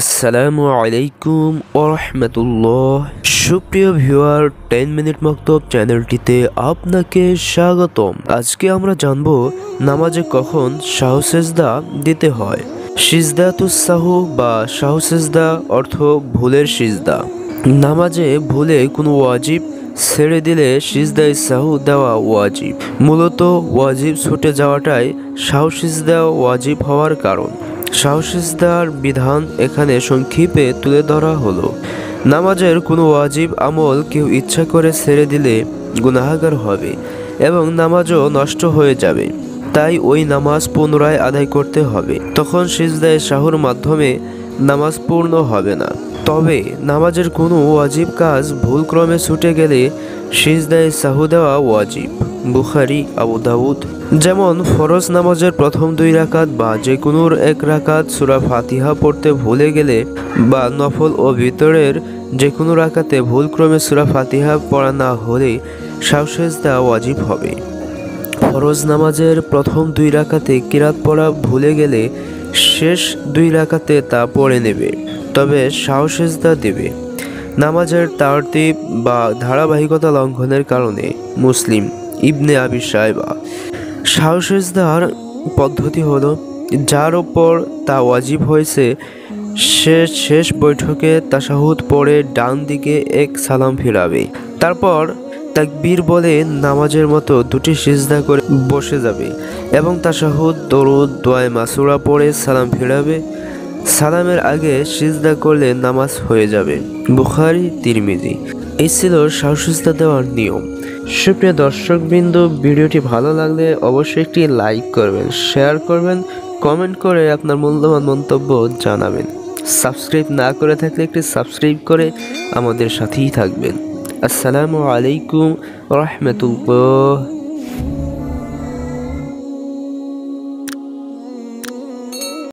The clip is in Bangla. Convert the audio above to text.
আসসালামু আলাইকুম ওরহমতুল্লাহ। সুপ্রিয় ভিউয়ার 10 মিনিট মক্তব চ্যানেলটিতে আপনাকে স্বাগতম। আজকে আমরা জানব নামাজে কখন সাহু সেজদা দিতে হয়। সিজদাতুস সাহু বা সাহু সেজদা অর্থ ভুলের সিজদা। নামাজে ভুলে কোনো ওয়াজিব ছেড়ে দিলে সিজদায়ে সাহু দেওয়া ওয়াজিব। মূলত ওয়াজিব ছুটে যাওয়াটাই সাহু সিজদা ওয়াজিব হওয়ার কারণ। সাহু সিজদার বিধান এখানে সংক্ষেপে তুলে ধরা হলো। নামাজের কোনো ওয়াজিব আমল কেউ ইচ্ছা করে ছেড়ে দিলে গুনাহগার হবে এবং নামাজও নষ্ট হয়ে যাবে। তাই ওই নামাজ পুনরায় আদায় করতে হবে। তখন সিজদায়ে সাহুর মাধ্যমে নামাজ পূর্ণ হবে না। তবে নামাজের কোনো ওয়াজিব কাজ ভুলক্রমে ছুটে গেলে সিজদায়ে সাহু দেওয়া ওয়াজিব। বুখারী, আবু দাউদ। যেমন ফরজ নামাজের প্রথম 2 রাকাত বা যে কোনো এক রাকাত সূরা ফাতিহা পড়তে ভুলে গেলে বা নফল ও ভিতরের যে কোনো রাকাতে ভুলক্রমে সূরা ফাতিহা পড়া না হলে সাহু সেজদা ওয়াজিব হবে। ফরজ নামাজের প্রথম 2 রাকাতে কিরাত পড়া ভুলে গেলে শেষ 2 রাকাতে তা পড়ে নেবে, তবে সাহু সেজদা দেবে। নামাজের তারতিব বা ধারাবাহিকতা লঙ্ঘনের কারণে মুসলিম, ইবনে আবি শায়বা। সাহু সেজদার পদ্ধতি হলো, যার ওপর তা ওয়াজিব হয়েছে সে শেষ বৈঠকে তাশাহুদ পড়ে ডান দিকে এক সালাম ফিরাবে। তারপর তাকবীর বলে নামাজের মতো 2টি সিজদা করে বসে যাবে এবং তাশাহুদ, দরুদ, দোয়ায়ে মাসুরা পড়ে সালাম ফিরাবে। সালামের আগে সিজদা করলে নামাজ হয়ে যাবে। বুখারী, তিরমিজি। এই ছিল সাহু সিজদা দেওয়ার নিয়ম। সুপ্রিয় দর্শকবৃন্দ, ভিডিওটি ভালো লাগলে অবশ্যই একটি লাইক করবেন, শেয়ার করবেন, কমেন্ট করে আপনার মূল্যবান মন্তব্য জানাবেন। সাবস্ক্রাইব না করে থাকলে একটি সাবস্ক্রাইব করে আমাদের সাথেই থাকবেন। আসসালামু আলাইকুম ওয়া রাহমাতুল্লাহ।